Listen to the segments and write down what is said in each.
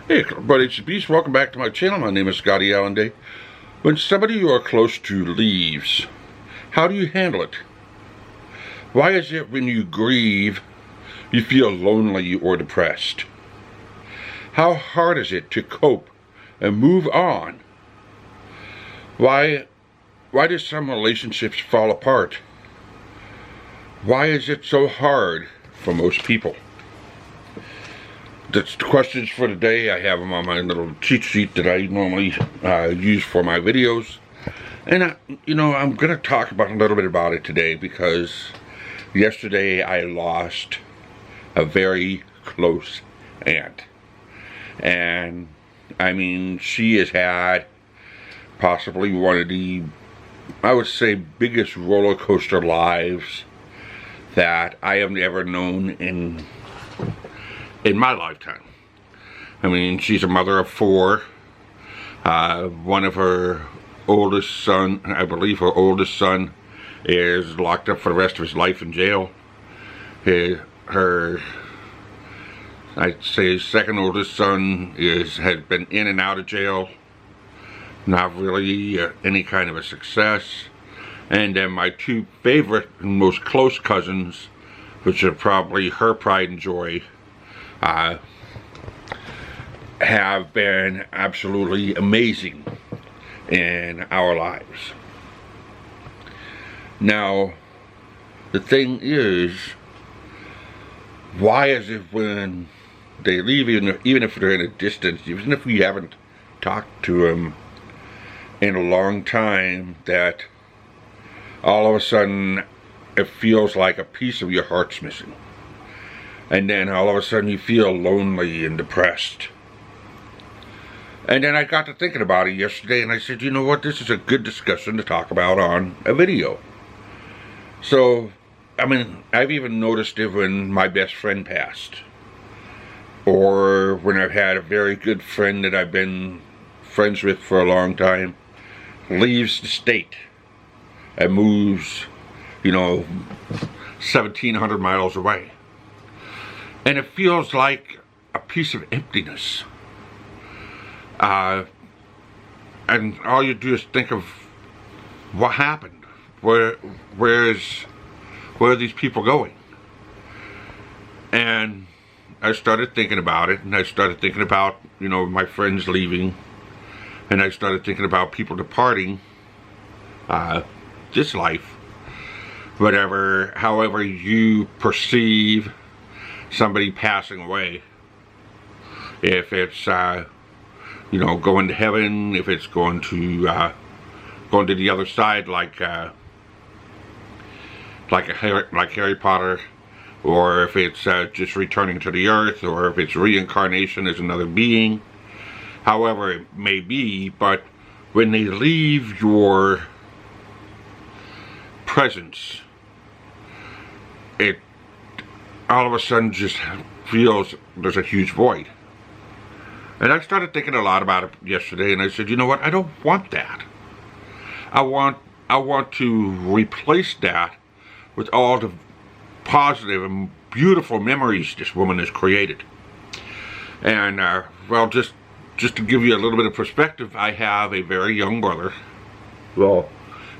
Hey everybody, it's Beast. Welcome back to my channel. My name is Scottyallenday. When somebody you are close to leaves, how do you handle it? Why is it when you grieve, you feel lonely or depressed? How hard is it to cope and move on? Why do some relationships fall apart? Why is it so hard for most people? That's the questions for today. I have them on my little cheat sheet that I normally use for my videos. And, I'm going to talk about a little bit about it today because yesterday I lost a very close aunt. And, I mean, she has had possibly one of the, I would say, biggest roller coaster lives that I have ever known in my lifetime. I mean, she's a mother of 4. One of her oldest son, I believe her oldest son, is locked up for the rest of his life in jail. I'd say his second oldest son has been in and out of jail. Not really any kind of a success. And then my 2 favorite and most close cousins, which are probably her pride and joy, have been absolutely amazing in our lives. Now, the thing is, why is it when they leave, even if they're in a distance, even if we haven't talked to them in a long time, that all of a sudden it feels like a piece of your heart's missing? And then all of a sudden you feel lonely and depressed. And then I got to thinking about it yesterday and I said, you know what, this is a good discussion to talk about on a video. So, I mean, I've even noticed it when my best friend passed. Or when I've had a very good friend that I've been friends with for a long time leaves the state and moves, 1,700 miles away. And it feels like a piece of emptiness. And all you do is think of what happened. Where are these people going? And I started thinking about it, and I started thinking about, my friends leaving, and I started thinking about people departing this life. However you perceive somebody passing away, if it's going to heaven, if it's going to the other side, like Harry Potter, or if it's just returning to the earth, or if it's reincarnation as another being, however it may be. But when they leave your presence, it all of a sudden just feels there's a huge void. And I started thinking a lot about it yesterday, and I said, you know what, I don't want that. I want to replace that with all the positive and beautiful memories this woman has created. And well, just to give you a little bit of perspective, I have a very young brother. Well,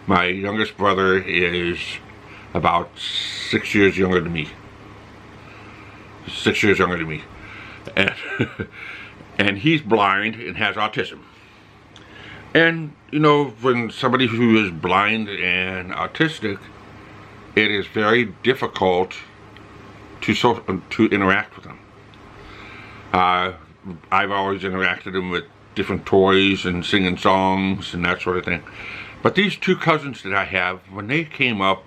my youngest brother is about 6 years younger than me. 6 years younger than me. And and he's blind and has autism. And, when somebody who is blind and autistic, it is very difficult to interact with them. I've always interacted them with different toys and singing songs and that sort of thing. But these 2 cousins that I have, when they came up,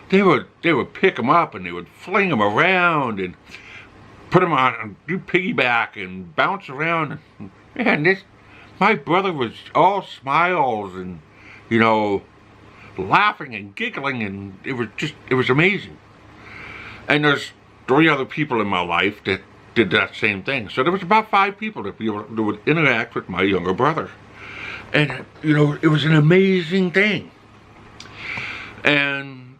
they would pick them up and they would fling them around and put them on and do piggyback and bounce around. Man, my brother was all smiles and, laughing and giggling, and it was amazing. And there's 3 other people in my life that did that same thing. So there was about 5 people that would interact with my younger brother. And, it was an amazing thing. And,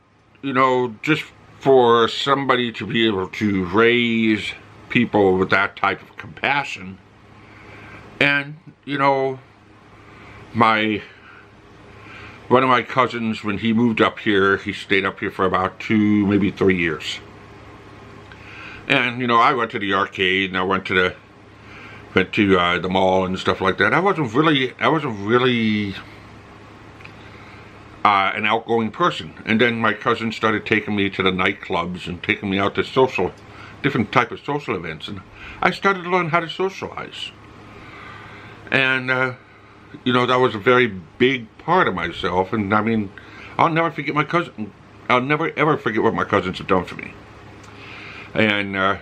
just for somebody to be able to raise people with that type of compassion And, you know, one of my cousins, when he moved up here, he stayed up here for about 2, maybe 3 years. And, you know, I went to the arcade, and I went to the mall and stuff like that. I wasn't really an outgoing person. And then my cousin started taking me to the nightclubs and taking me out to different type of social events. And I started to learn how to socialize. And, you know, that was a very big part of myself. And, I mean, I'll never forget my cousin. I'll never, ever forget what my cousins have done for me. And,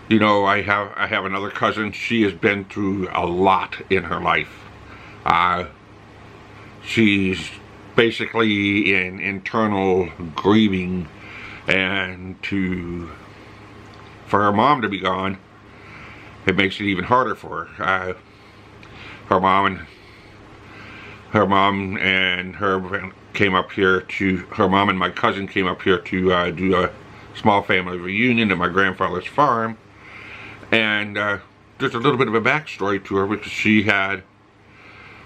you know, I have another cousin. She has been through a lot in her life. She's basically in internal grieving, and for her mom to be gone, it makes it even harder for her. Her mom and my cousin came up here to do a small family reunion at my grandfather's farm. And there's a little bit of a backstory to her, because she had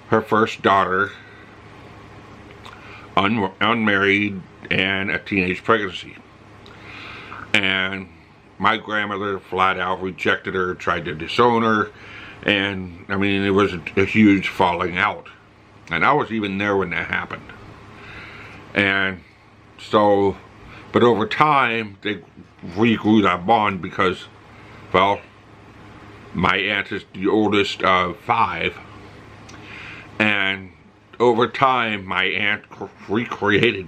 her first daughter, unmarried, and a teenage pregnancy. And my grandmother flat out rejected her, tried to disown her, and I mean, it was a huge falling out. And I was even there when that happened. And so, but over time, they regrew that bond because, well, my aunt is the oldest of 5. And over time, my aunt recreated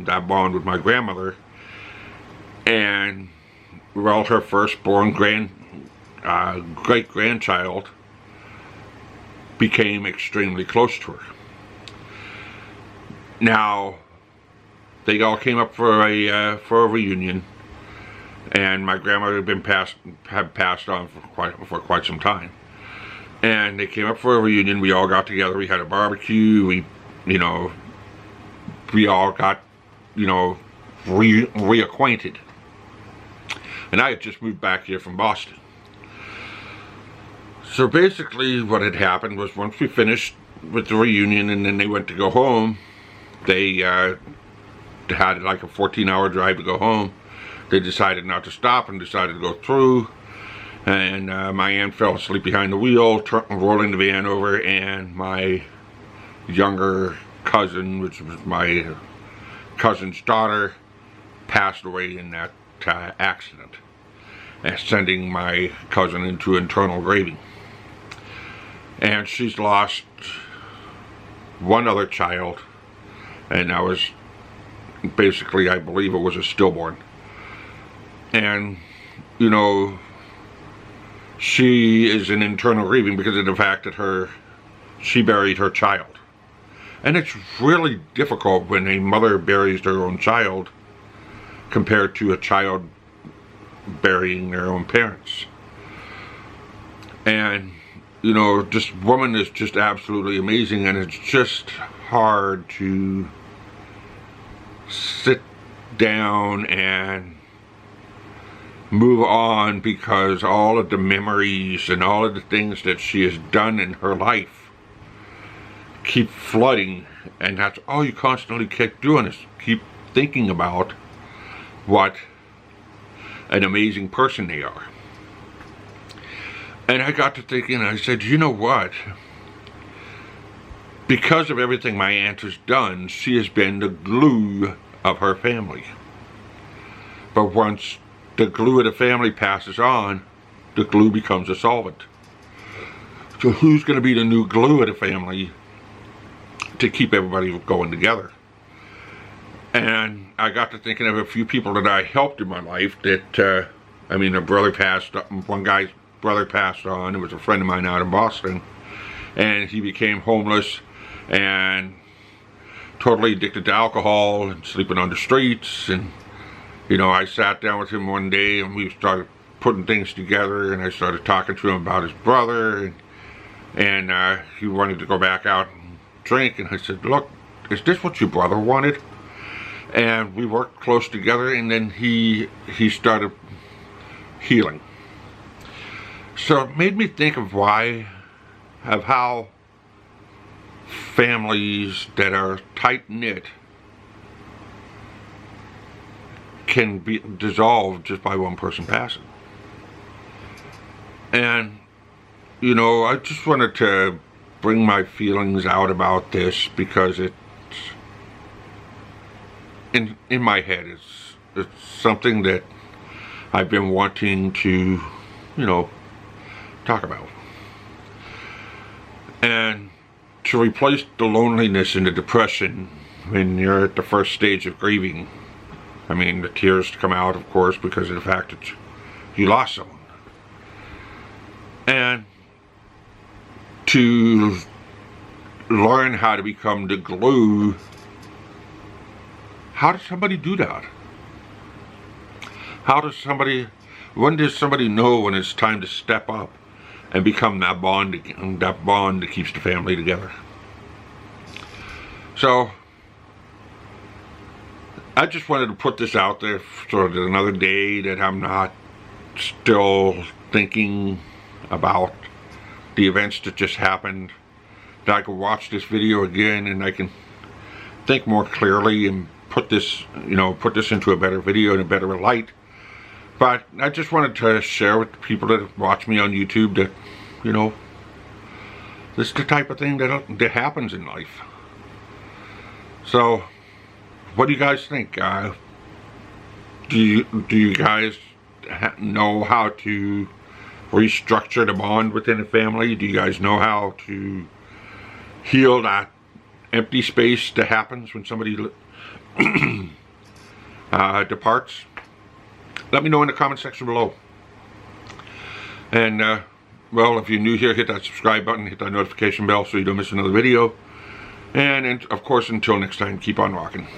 that bond with my grandmother. And, well, her firstborn great-grandchild became extremely close to her. Now, they all came up for a reunion, and my grandmother had passed on for quite some time. And they came up for a reunion. We all got together. We had a barbecue. We all got, reacquainted. And I had just moved back here from Boston. So basically what had happened was, once we finished with the reunion and then they went to go home, they had like a 14-hour drive to go home. They decided not to stop and decided to go through. And my aunt fell asleep behind the wheel, rolling the van over, and my younger cousin, which was my cousin's daughter, passed away in that accident, and sending my cousin into internal grieving. And she's lost one other child, and that was basically, I believe it was a stillborn. And, she is in internal grieving because of the fact that she buried her child. And it's really difficult when a mother buries their own child compared to a child burying their own parents. And, this woman is just absolutely amazing, and it's just hard to sit down and move on, because all of the memories and all of the things that she has done in her life keep flooding, and that's all you constantly keep doing, is keep thinking about what an amazing person they are. And I got to thinking, I said, you know what? Because of everything my aunt has done, she has been the glue of her family. But once the glue of the family passes on, the glue becomes a solvent. So who's going to be the new glue of the family to keep everybody going together? And I got to thinking of a few people that I helped in my life that, one guy's brother passed on. It was a friend of mine out in Boston, and he became homeless and totally addicted to alcohol and sleeping on the streets. And I sat down with him one day and we started putting things together, and I started talking to him about his brother, and he wanted to go back out and drink, and I said, look, is this what your brother wanted? And we worked close together, and then he started healing. So it made me think of why of how families that are tight-knit can be dissolved just by one person passing. And, you know, I just wanted to bring my feelings out about this because it's in my head. It's something that I've been wanting to, you know, talk about. And to replace the loneliness and the depression when you're at the first stage of grieving, I mean, the tears come out, of course, because of the fact that you lost someone. And to learn how to become the glue. How does somebody do that? When does somebody know when it's time to step up and become that bond again, that bond that keeps the family together? So, I just wanted to put this out there so that another day that I'm not still thinking about the events that just happened, that I can watch this video again and I can think more clearly and put this, you know, put this into a better video and a better light. But I just wanted to share with the people that watch me on YouTube that, you know, this is the type of thing that happens in life. So, what do you guys think? Do you guys know how to restructure the bond within a family? Do you guys know how to heal that empty space that happens when somebody departs? Let me know in the comment section below. And well, if you're new here, hit that subscribe button, hit that notification bell so you don't miss another video. And of course, until next time, keep on rocking.